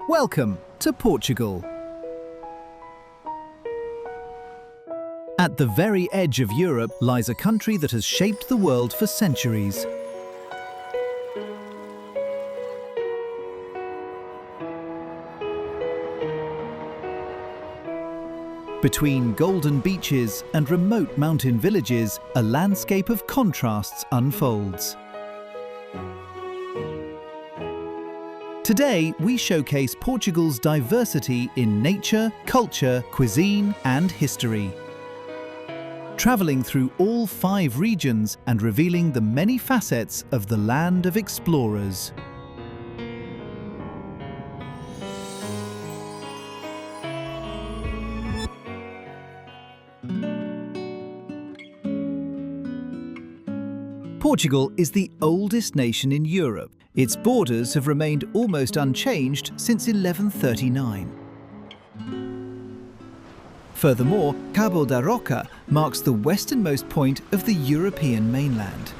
Welcome to Portugal. At the very edge of Europe lies a country that has shaped the world for centuries. Between golden beaches and remote mountain villages, a landscape of contrasts unfolds. Today, we showcase Portugal's diversity in nature, culture, cuisine, and history. Traveling through all 5 regions and revealing the many facets of the land of explorers. Portugal is the oldest nation in Europe. Its borders have remained almost unchanged since 1139. Furthermore, Cabo da Roca marks the westernmost point of the European mainland.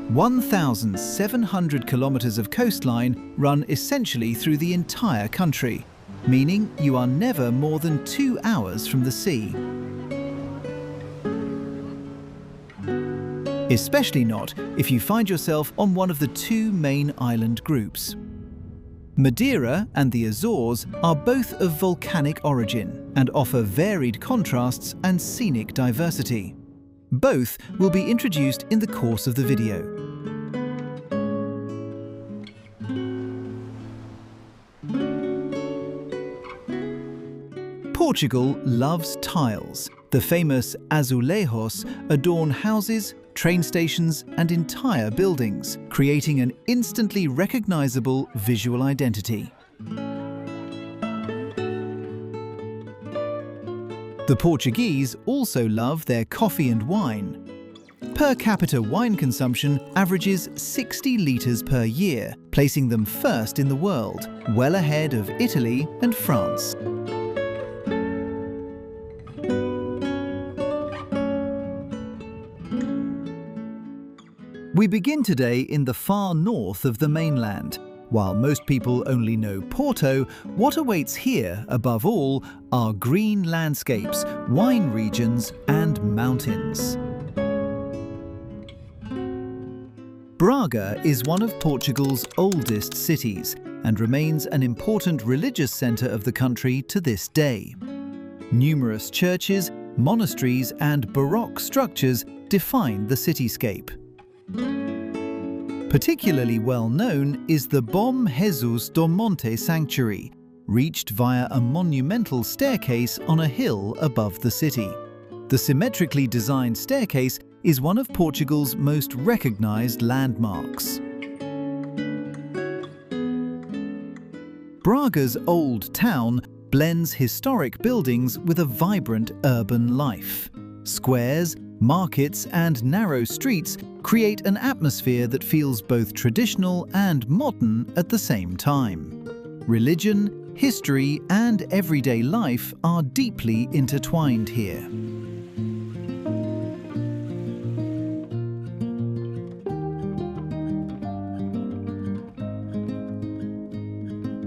1,700 kilometers of coastline run essentially through the entire country, meaning you are never more than 2 hours from the sea. Especially not if you find yourself on one of the 2 main island groups. Madeira and the Azores are both of volcanic origin and offer varied contrasts and scenic diversity. Both will be introduced in the course of the video. Portugal loves tiles. The famous azulejos adorn houses, train stations, and entire buildings, creating an instantly recognizable visual identity. The Portuguese also love their coffee and wine. Per capita wine consumption averages 60 litres per year, placing them first in the world, well ahead of Italy and France. We begin today in the far north of the mainland. While most people only know Porto, what awaits here, above all, are green landscapes, wine regions, and mountains. Braga is one of Portugal's oldest cities and remains an important religious centre of the country to this day. Numerous churches, monasteries, and Baroque structures define the cityscape. Particularly well known is the Bom Jesus do Monte Sanctuary, reached via a monumental staircase on a hill above the city. The symmetrically designed staircase is one of Portugal's most recognized landmarks. Braga's old town blends historic buildings with a vibrant urban life. Squares, markets, and narrow streets create an atmosphere that feels both traditional and modern at the same time. Religion, history, and everyday life are deeply intertwined here.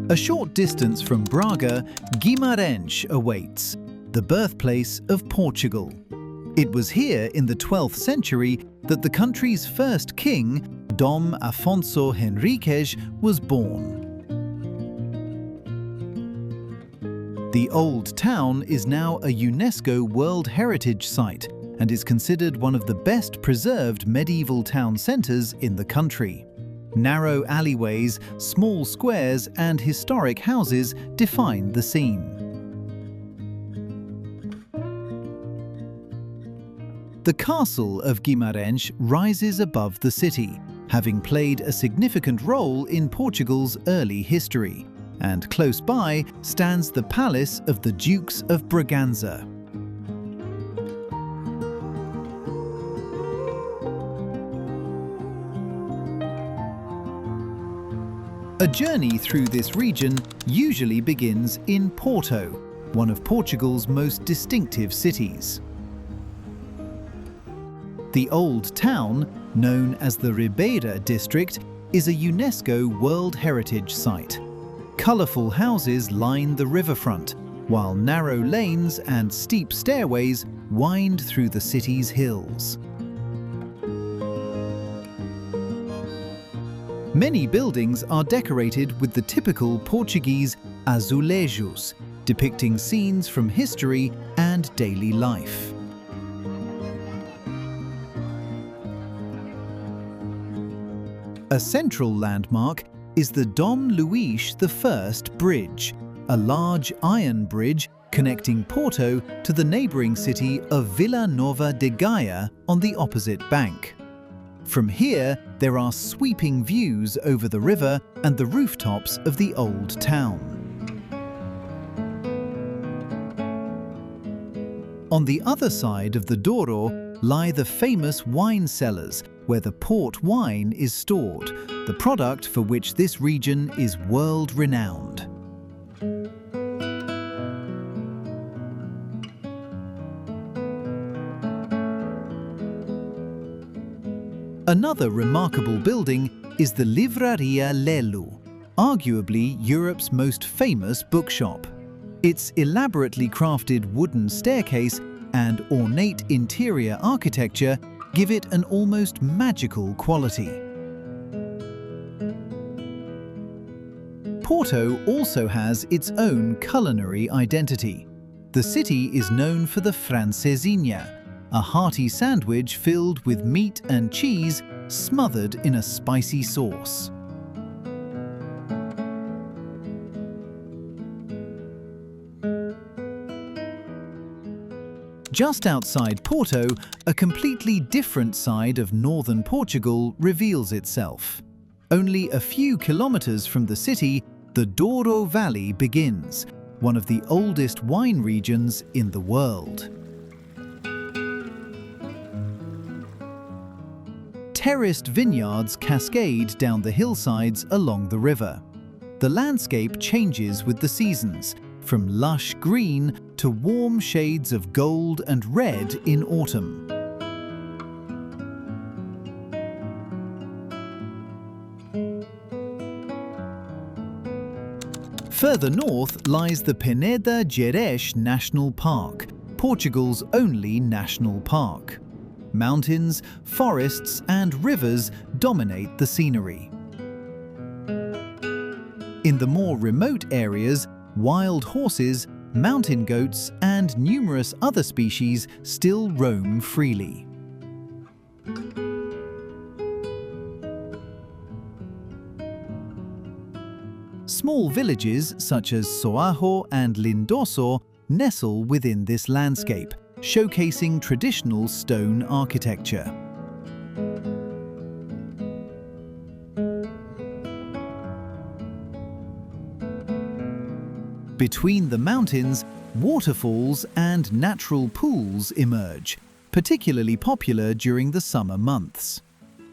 A short distance from Braga, Guimarães awaits, the birthplace of Portugal. It was here in the 12th century that the country's first king, Dom Afonso Henriques, was born. The old town is now a UNESCO World Heritage Site and is considered one of the best preserved medieval town centres in the country. Narrow alleyways, small squares, and historic houses define the scene. The castle of Guimarães rises above the city, having played a significant role in Portugal's early history, and close by stands the palace of the Dukes of Braganza. A journey through this region usually begins in Porto, one of Portugal's most distinctive cities. The old town, known as the Ribeira district, is a UNESCO World Heritage Site. Colourful houses line the riverfront, while narrow lanes and steep stairways wind through the city's hills. Many buildings are decorated with the typical Portuguese azulejos, depicting scenes from history and daily life. A central landmark is the Dom Luís I Bridge, a large iron bridge connecting Porto to the neighbouring city of Vila Nova de Gaia on the opposite bank. From here, there are sweeping views over the river and the rooftops of the old town. On the other side of the Douro lie the famous wine cellars, where the port wine is stored, the product for which this region is world-renowned. Another remarkable building is the Livraria Lelu, arguably Europe's most famous bookshop. Its elaborately crafted wooden staircase and ornate interior architecture give it an almost magical quality. Porto also has its own culinary identity. The city is known for the francesinha, a hearty sandwich filled with meat and cheese smothered in a spicy sauce. Just outside Porto, a completely different side of northern Portugal reveals itself. Only a few kilometers from the city, the Douro Valley begins, one of the oldest wine regions in the world. Terraced vineyards cascade down the hillsides along the river. The landscape changes with the seasons, from lush green to warm shades of gold and red in autumn. Further north lies the Peneda Gerês National Park, Portugal's only national park. Mountains, forests and rivers dominate the scenery. In the more remote areas, wild horses, mountain goats and numerous other species still roam freely. Small villages such as Soajo and Lindoso nestle within this landscape, showcasing traditional stone architecture. Between the mountains, waterfalls and natural pools emerge, particularly popular during the summer months.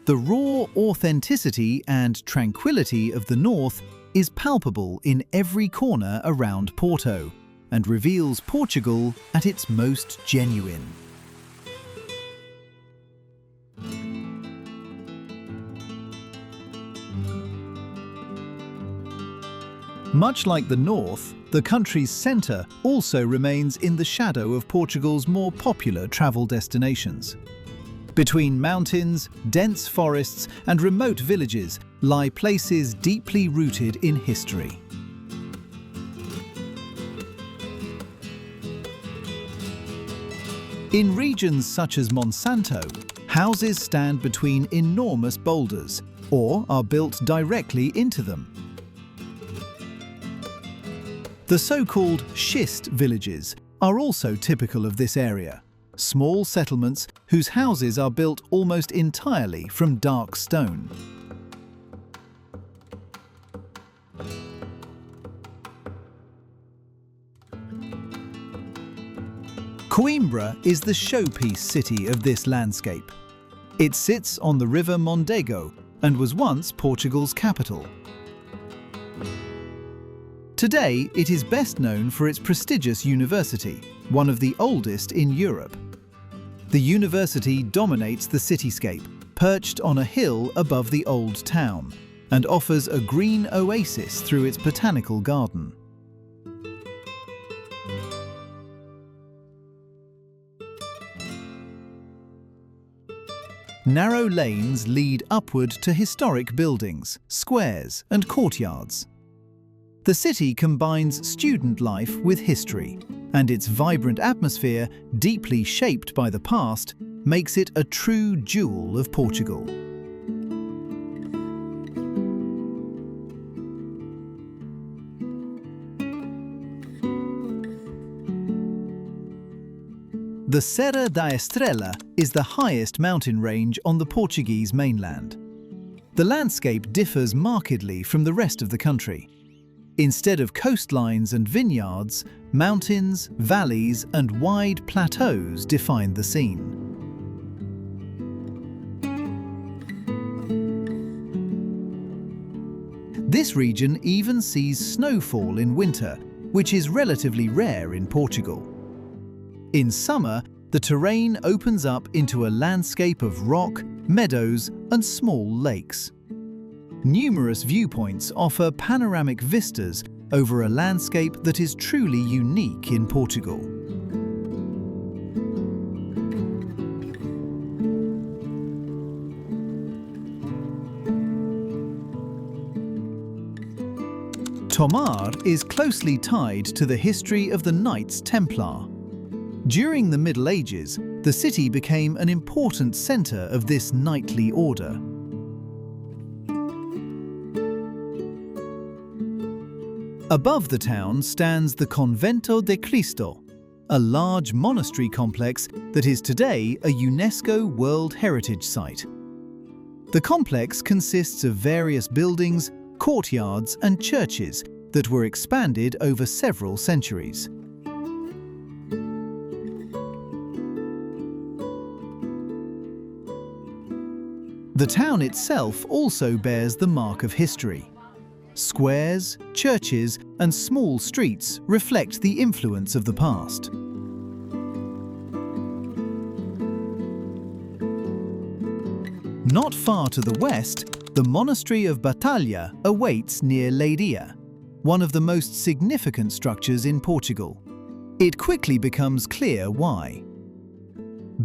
The raw authenticity and tranquility of the north is palpable in every corner around Porto and reveals Portugal at its most genuine. Much like the north, the country's centre also remains in the shadow of Portugal's more popular travel destinations. Between mountains, dense forests and remote villages lie places deeply rooted in history. In regions such as Monsanto, houses stand between enormous boulders or are built directly into them. The so-called schist villages are also typical of this area, small settlements whose houses are built almost entirely from dark stone. Coimbra is the showpiece city of this landscape. It sits on the river Mondego and was once Portugal's capital. Today, it is best known for its prestigious university, one of the oldest in Europe. The university dominates the cityscape, perched on a hill above the old town, and offers a green oasis through its botanical garden. Narrow lanes lead upward to historic buildings, squares, and courtyards. The city combines student life with history, and its vibrant atmosphere, deeply shaped by the past, makes it a true jewel of Portugal. The Serra da Estrela is the highest mountain range on the Portuguese mainland. The landscape differs markedly from the rest of the country. Instead of coastlines and vineyards, mountains, valleys, and wide plateaus define the scene. This region even sees snowfall in winter, which is relatively rare in Portugal. In summer, the terrain opens up into a landscape of rock, meadows, and small lakes. Numerous viewpoints offer panoramic vistas over a landscape that is truly unique in Portugal. Tomar is closely tied to the history of the Knights Templar. During the Middle Ages, the city became an important centre of this knightly order. Above the town stands the Convento de Cristo, a large monastery complex that is today a UNESCO World Heritage Site. The complex consists of various buildings, courtyards, and churches that were expanded over several centuries. The town itself also bears the mark of history. Squares, churches, and small streets reflect the influence of the past. Not far to the west, the monastery of Batalha awaits near Leiria, one of the most significant structures in Portugal. It quickly becomes clear why.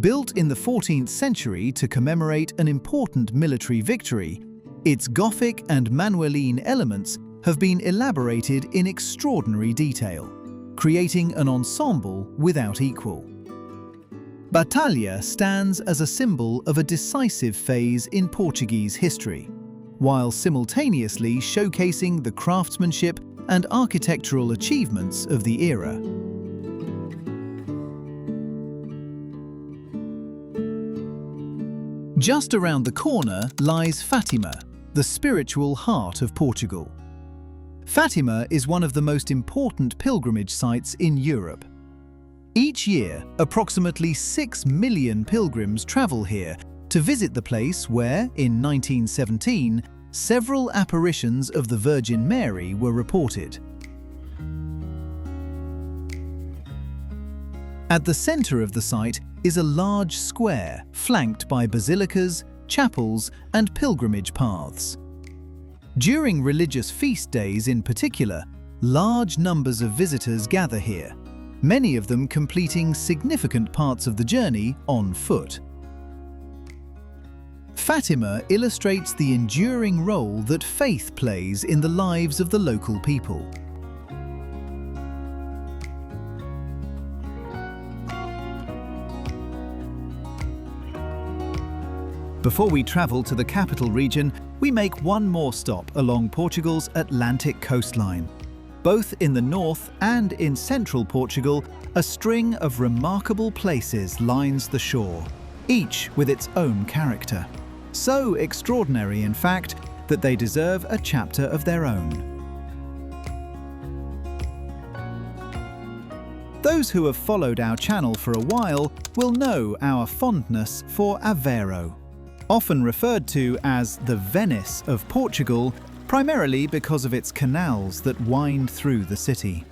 Built in the 14th century to commemorate an important military victory, its Gothic and Manueline elements have been elaborated in extraordinary detail, creating an ensemble without equal. Batalha stands as a symbol of a decisive phase in Portuguese history, while simultaneously showcasing the craftsmanship and architectural achievements of the era. Just around the corner lies Fatima, the spiritual heart of Portugal. Fatima is one of the most important pilgrimage sites in Europe. Each year, approximately 6 million pilgrims travel here to visit the place where, in 1917, several apparitions of the Virgin Mary were reported. At the center of the site is a large square flanked by basilicas, chapels, and pilgrimage paths. During religious feast days in particular, large numbers of visitors gather here, many of them completing significant parts of the journey on foot. Fatima illustrates the enduring role that faith plays in the lives of the local people. Before we travel to the capital region, we make one more stop along Portugal's Atlantic coastline. Both in the north and in central Portugal, a string of remarkable places lines the shore, each with its own character. So extraordinary, in fact, that they deserve a chapter of their own. Those who have followed our channel for a while will know our fondness for Aveiro. Often referred to as the Venice of Portugal, primarily because of its canals that wind through the city.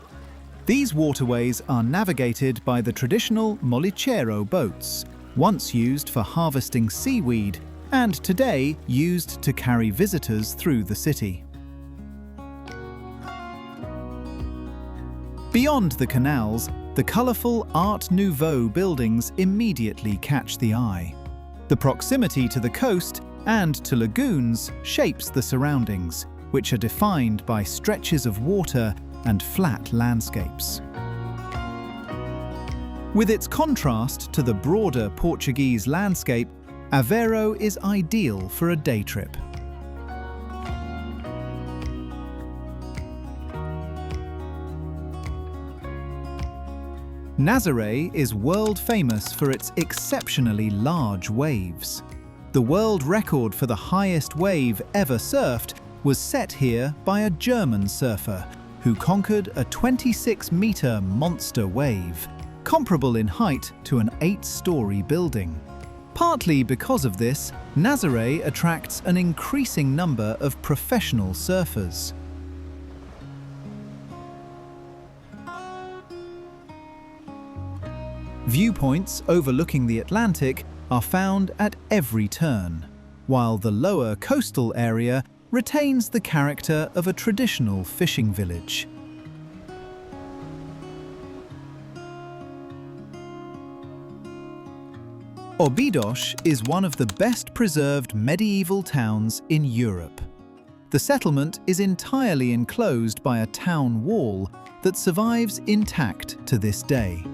These waterways are navigated by the traditional molicheiro boats, once used for harvesting seaweed, and today used to carry visitors through the city. Beyond the canals, the colourful Art Nouveau buildings immediately catch the eye. The proximity to the coast and to lagoons shapes the surroundings, which are defined by stretches of water and flat landscapes. With its contrast to the broader Portuguese landscape, Aveiro is ideal for a day trip. Nazaré is world famous for its exceptionally large waves. The world record for the highest wave ever surfed was set here by a German surfer who conquered a 26-meter monster wave, comparable in height to an 8-story building. Partly because of this, Nazaré attracts an increasing number of professional surfers. Viewpoints overlooking the Atlantic are found at every turn, while the lower coastal area retains the character of a traditional fishing village. Óbidos is one of the best preserved medieval towns in Europe. The settlement is entirely enclosed by a town wall that survives intact to this day.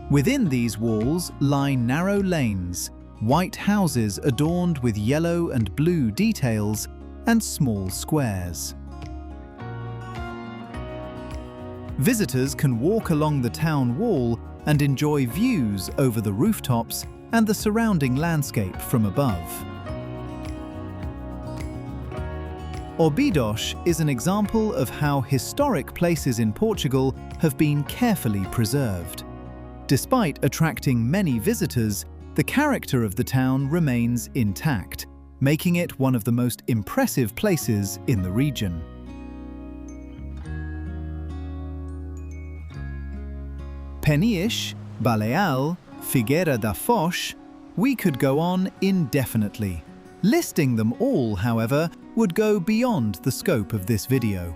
Within these walls lie narrow lanes, white houses adorned with yellow and blue details, and small squares. Visitors can walk along the town wall and enjoy views over the rooftops and the surrounding landscape from above. Óbidos is an example of how historic places in Portugal have been carefully preserved. Despite attracting many visitors, the character of the town remains intact, making it one of the most impressive places in the region. Peniche, Baleal, Figueira da Foz, we could go on indefinitely. Listing them all, however, would go beyond the scope of this video.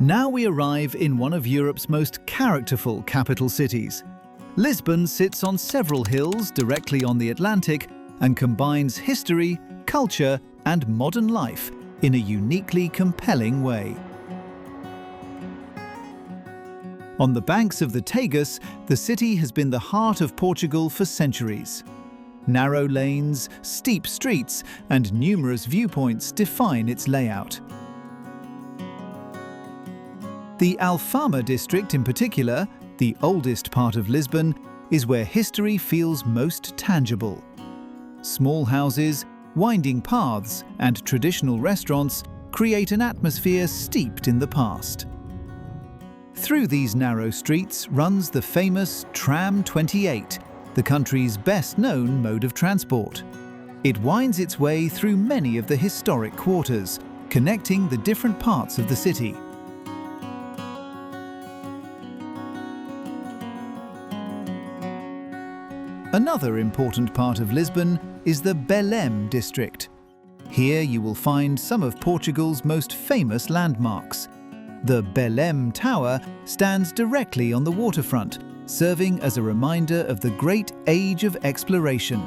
Now we arrive in one of Europe's most characterful capital cities. Lisbon sits on several hills directly on the Atlantic and combines history, culture, and modern life in a uniquely compelling way. On the banks of the Tagus, the city has been the heart of Portugal for centuries. Narrow lanes, steep streets, and numerous viewpoints define its layout. The Alfama district in particular, the oldest part of Lisbon, is where history feels most tangible. Small houses, winding paths, and traditional restaurants create an atmosphere steeped in the past. Through these narrow streets runs the famous Tram 28, the country's best-known mode of transport. It winds its way through many of the historic quarters, connecting the different parts of the city. Another important part of Lisbon is the Belém district. Here you will find some of Portugal's most famous landmarks. The Belém Tower stands directly on the waterfront, serving as a reminder of the great age of exploration.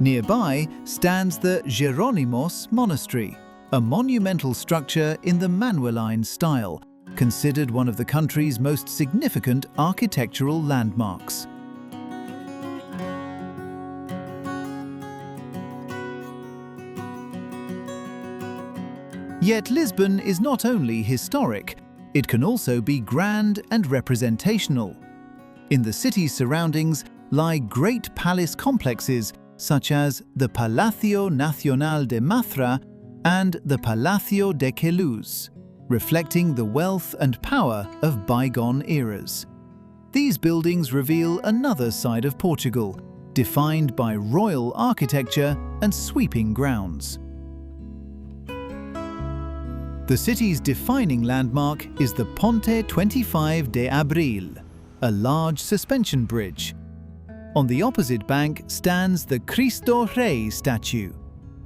Nearby stands the Jerónimos Monastery, a monumental structure in the Manueline style, considered one of the country's most significant architectural landmarks. Yet Lisbon is not only historic, it can also be grand and representational. In the city's surroundings lie great palace complexes such as the Palacio Nacional de Mafra and the Palacio de Queluz, reflecting the wealth and power of bygone eras. These buildings reveal another side of Portugal, defined by royal architecture and sweeping grounds. The city's defining landmark is the Ponte 25 de Abril, a large suspension bridge. On the opposite bank stands the Cristo Rei statue,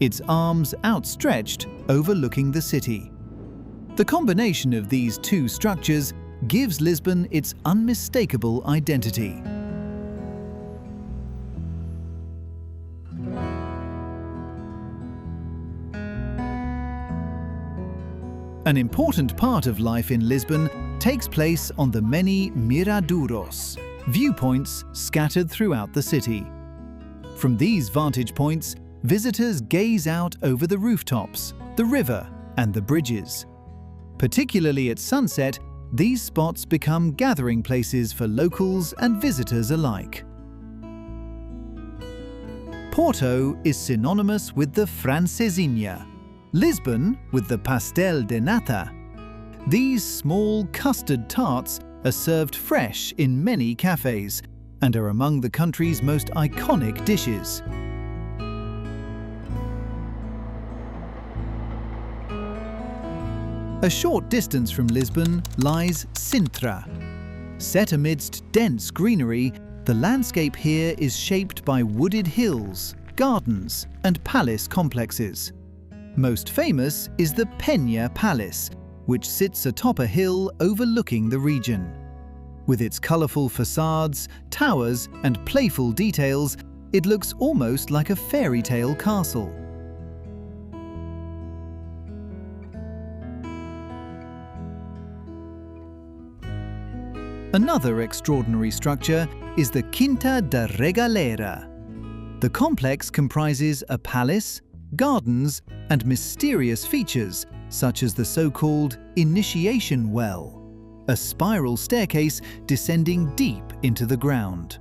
its arms outstretched overlooking the city. The combination of these two structures gives Lisbon its unmistakable identity. An important part of life in Lisbon takes place on the many miradouros, viewpoints scattered throughout the city. From these vantage points, visitors gaze out over the rooftops, the river, and the bridges. Particularly at sunset, these spots become gathering places for locals and visitors alike. Porto is synonymous with the francesinha, Lisbon with the pastel de nata. These small custard tarts are served fresh in many cafes and are among the country's most iconic dishes. A short distance from Lisbon lies Sintra. Set amidst dense greenery, the landscape here is shaped by wooded hills, gardens, and palace complexes. Most famous is the Peña Palace, which sits atop a hill overlooking the region. With its colourful facades, towers, and playful details, it looks almost like a fairy tale castle. Another extraordinary structure is the Quinta da Regaleira. The complex comprises a palace, gardens, and mysterious features such as the so-called initiation well, a spiral staircase descending deep into the ground.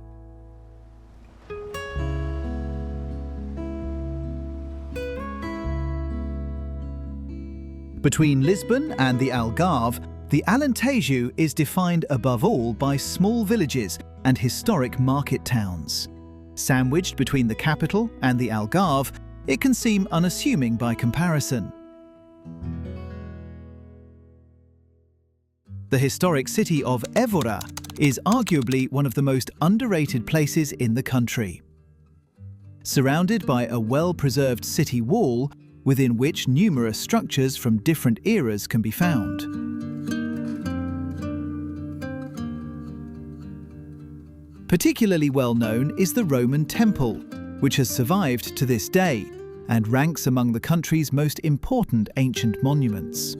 Between Lisbon and the Algarve, the Alentejo is defined above all by small villages and historic market towns. Sandwiched between the capital and the Algarve, it can seem unassuming by comparison. The historic city of Évora is arguably one of the most underrated places in the country. Surrounded by a well-preserved city wall, within which numerous structures from different eras can be found. Particularly well known is the Roman Temple, which has survived to this day and ranks among the country's most important ancient monuments.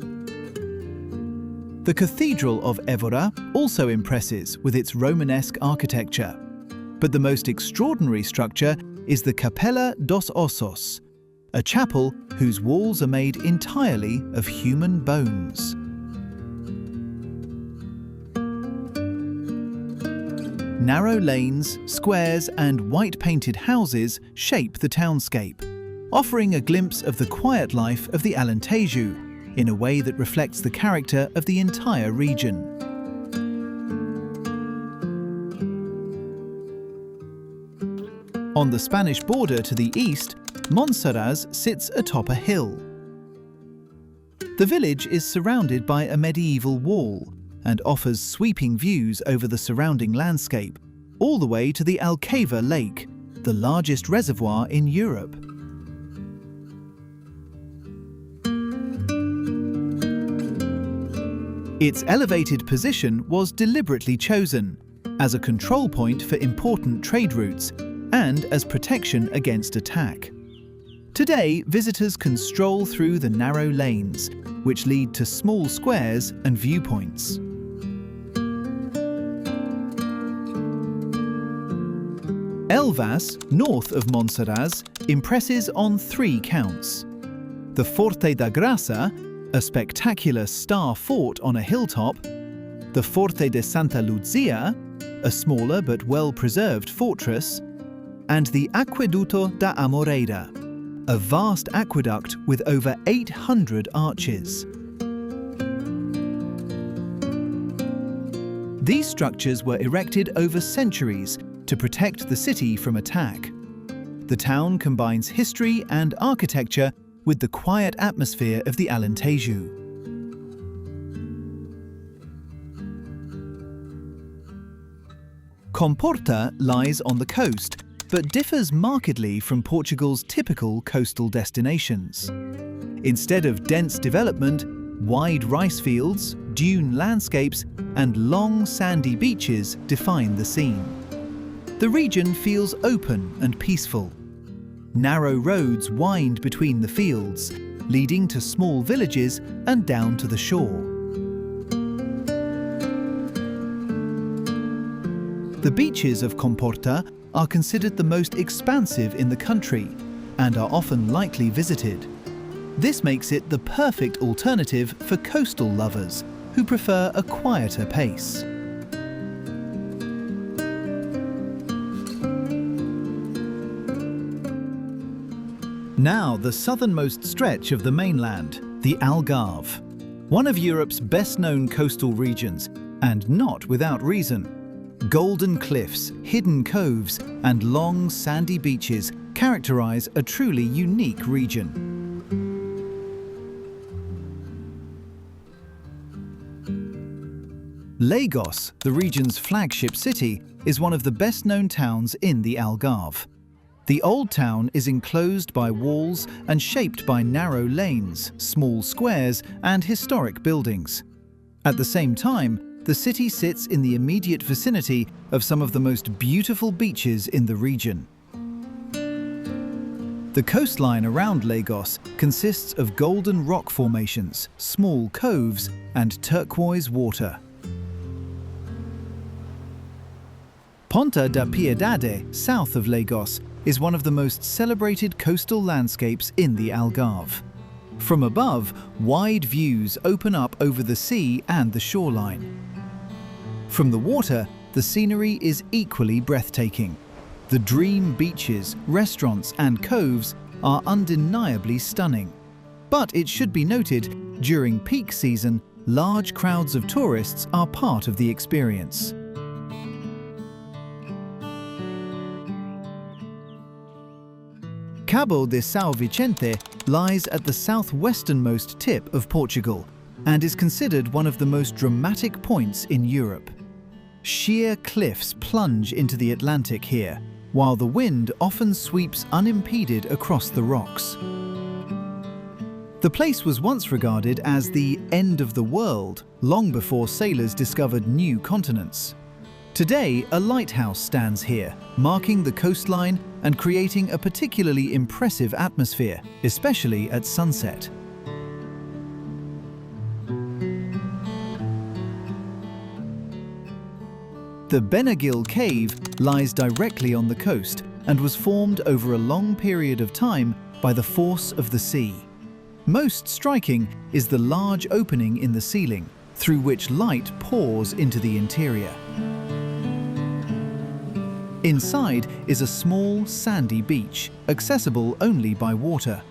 The Cathedral of Évora also impresses with its Romanesque architecture, but the most extraordinary structure is the Capella dos Ossos, a chapel whose walls are made entirely of human bones. Narrow lanes, squares, and white-painted houses shape the townscape, offering a glimpse of the quiet life of the Alentejo in a way that reflects the character of the entire region. On the Spanish border to the east, Monsaraz sits atop a hill. The village is surrounded by a medieval wall and offers sweeping views over the surrounding landscape, all the way to the Algarve Lake, the largest reservoir in Europe. Its elevated position was deliberately chosen as a control point for important trade routes and as protection against attack. Today, visitors can stroll through the narrow lanes, which lead to small squares and viewpoints. Elvas, north of Monsaraz, impresses on 3 counts. The Forte da Graça, a spectacular star fort on a hilltop, the Forte de Santa Luzia, a smaller but well-preserved fortress, and the Aqueduto da Amoreira, a vast aqueduct with over 800 arches. These structures were erected over centuries to protect the city from attack. The town combines history and architecture with the quiet atmosphere of the Alentejo. Comporta lies on the coast, but differs markedly from Portugal's typical coastal destinations. Instead of dense development, wide rice fields, dune landscapes, and long sandy beaches define the scene. The region feels open and peaceful. Narrow roads wind between the fields, leading to small villages and down to the shore. The beaches of Comporta are considered the most expansive in the country and are often lightly visited. This makes it the perfect alternative for coastal lovers who prefer a quieter pace. Now the southernmost stretch of the mainland, the Algarve, one of Europe's best-known coastal regions, and not without reason. Golden cliffs, hidden coves, and long sandy beaches characterize a truly unique region. Lagos, the region's flagship city, is one of the best-known towns in the Algarve. The old town is enclosed by walls and shaped by narrow lanes, small squares, and historic buildings. At the same time, the city sits in the immediate vicinity of some of the most beautiful beaches in the region. The coastline around Lagos consists of golden rock formations, small coves, and turquoise water. Ponta da Piedade, south of Lagos, is one of the most celebrated coastal landscapes in the Algarve. From above, wide views open up over the sea and the shoreline. From the water, the scenery is equally breathtaking. The dream beaches, restaurants, and coves are undeniably stunning. But it should be noted, during peak season, large crowds of tourists are part of the experience. Cabo de São Vicente lies at the southwesternmost tip of Portugal and is considered one of the most dramatic points in Europe. Sheer cliffs plunge into the Atlantic here, while the wind often sweeps unimpeded across the rocks. The place was once regarded as the end of the world, long before sailors discovered new continents. Today, a lighthouse stands here, marking the coastline and creating a particularly impressive atmosphere, especially at sunset. The Benagil Cave lies directly on the coast and was formed over a long period of time by the force of the sea. Most striking is the large opening in the ceiling, through which light pours into the interior. Inside is a small, sandy beach, accessible only by water.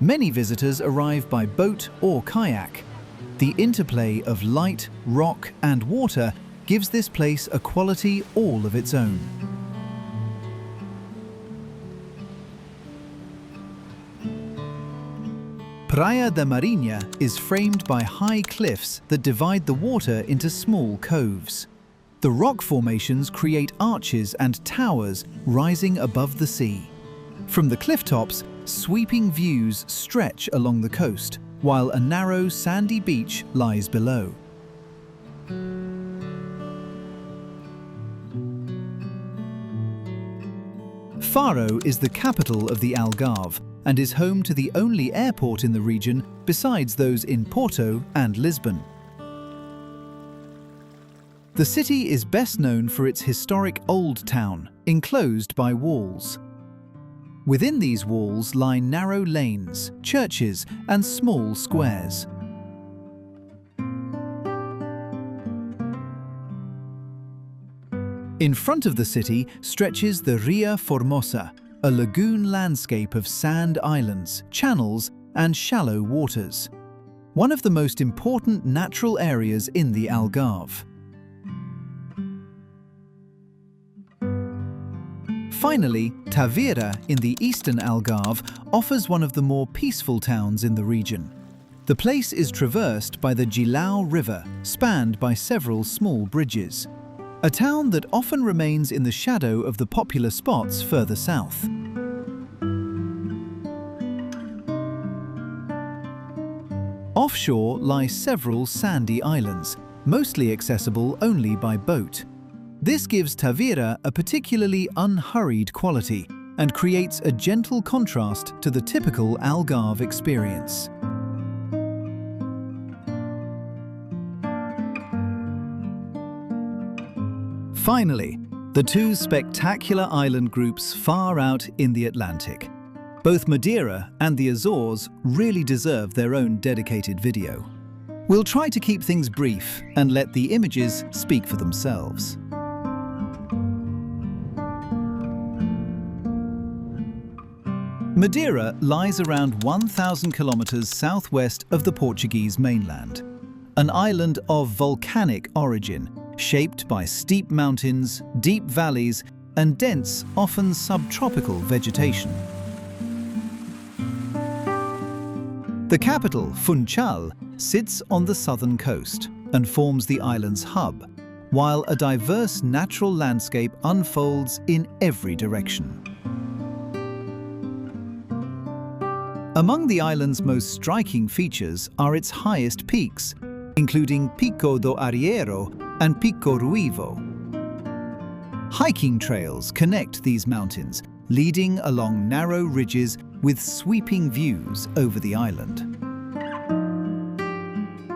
Many visitors arrive by boat or kayak. The interplay of light, rock, and water gives this place a quality all of its own. Praia da Marinha is framed by high cliffs that divide the water into small coves. The rock formations create arches and towers rising above the sea. From the cliff tops, sweeping views stretch along the coast, while a narrow sandy beach lies below. Faro is the capital of the Algarve and is home to the only airport in the region besides those in Porto and Lisbon. The city is best known for its historic old town, enclosed by walls. Within these walls lie narrow lanes, churches, and small squares. In front of the city stretches the Ria Formosa, a lagoon landscape of sand islands, channels, and shallow waters. One of the most important natural areas in the Algarve. Finally, Tavira in the eastern Algarve offers one of the more peaceful towns in the region. The place is traversed by the Gilao River, spanned by several small bridges. A town that often remains in the shadow of the popular spots further south. Offshore lie several sandy islands, mostly accessible only by boat. This gives Tavira a particularly unhurried quality and creates a gentle contrast to the typical Algarve experience. Finally, the two spectacular island groups far out in the Atlantic. Both Madeira and the Azores really deserve their own dedicated video. We'll try to keep things brief and let the images speak for themselves. Madeira lies around 1,000 kilometers southwest of the Portuguese mainland, an island of volcanic origin, shaped by steep mountains, deep valleys, and dense, often subtropical vegetation. The capital, Funchal, sits on the southern coast and forms the island's hub, while a diverse natural landscape unfolds in every direction. Among the island's most striking features are its highest peaks, including Pico do Arriero and Pico Ruivo. Hiking trails connect these mountains, leading along narrow ridges with sweeping views over the island.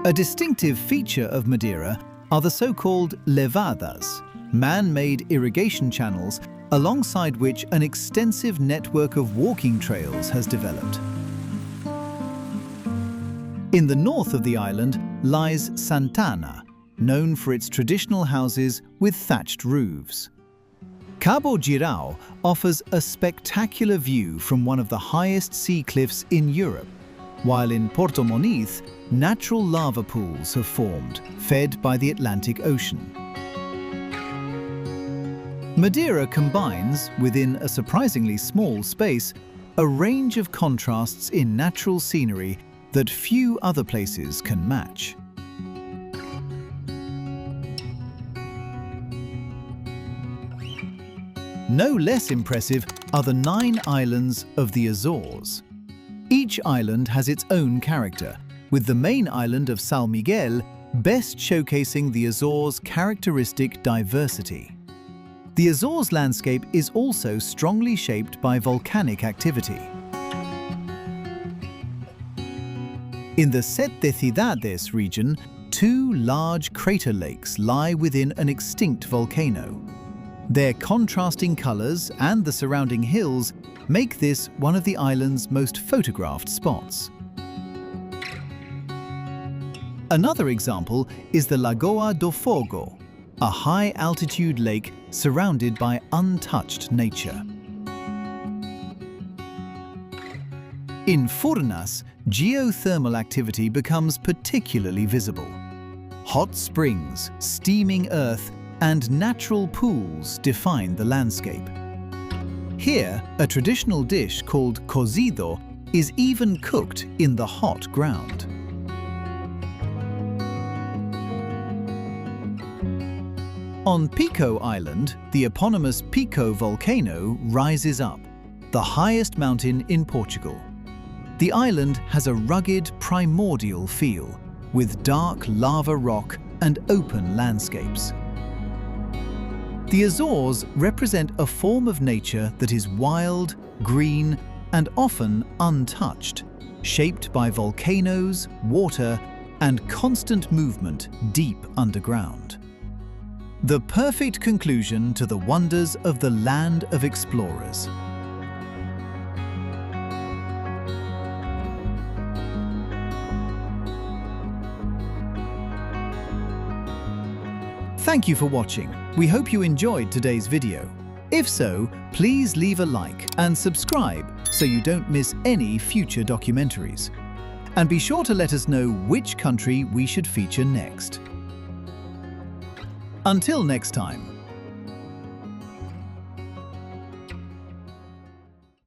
A distinctive feature of Madeira are the so-called levadas, man-made irrigation channels alongside which an extensive network of walking trails has developed. In the north of the island lies Santana, known for its traditional houses with thatched roofs. Cabo Girao offers a spectacular view from one of the highest sea cliffs in Europe, while in Porto Moniz, natural lava pools have formed, fed by the Atlantic Ocean. Madeira combines, within a surprisingly small space, a range of contrasts in natural scenery that few other places can match. No less impressive are the 9 islands of the Azores. Each island has its own character, with the main island of São Miguel best showcasing the Azores' characteristic diversity. The Azores landscape is also strongly shaped by volcanic activity. In the Sete Cidades region, 2 large crater lakes lie within an extinct volcano. Their contrasting colors and the surrounding hills make this one of the island's most photographed spots. Another example is the Lagoa do Fogo, a high-altitude lake surrounded by untouched nature. In Furnas, geothermal activity becomes particularly visible. Hot springs, steaming earth, and natural pools define the landscape. Here, a traditional dish called cozido is even cooked in the hot ground. On Pico Island, the eponymous Pico volcano rises up, the highest mountain in Portugal. The island has a rugged, primordial feel, with dark lava rock and open landscapes. The Azores represent a form of nature that is wild, green, and often untouched, shaped by volcanoes, water, and constant movement deep underground. The perfect conclusion to the wonders of the land of explorers. Thank you for watching. We hope you enjoyed today's video. If so, please leave a like and subscribe so you don't miss any future documentaries. And be sure to let us know which country we should feature next. Until next time.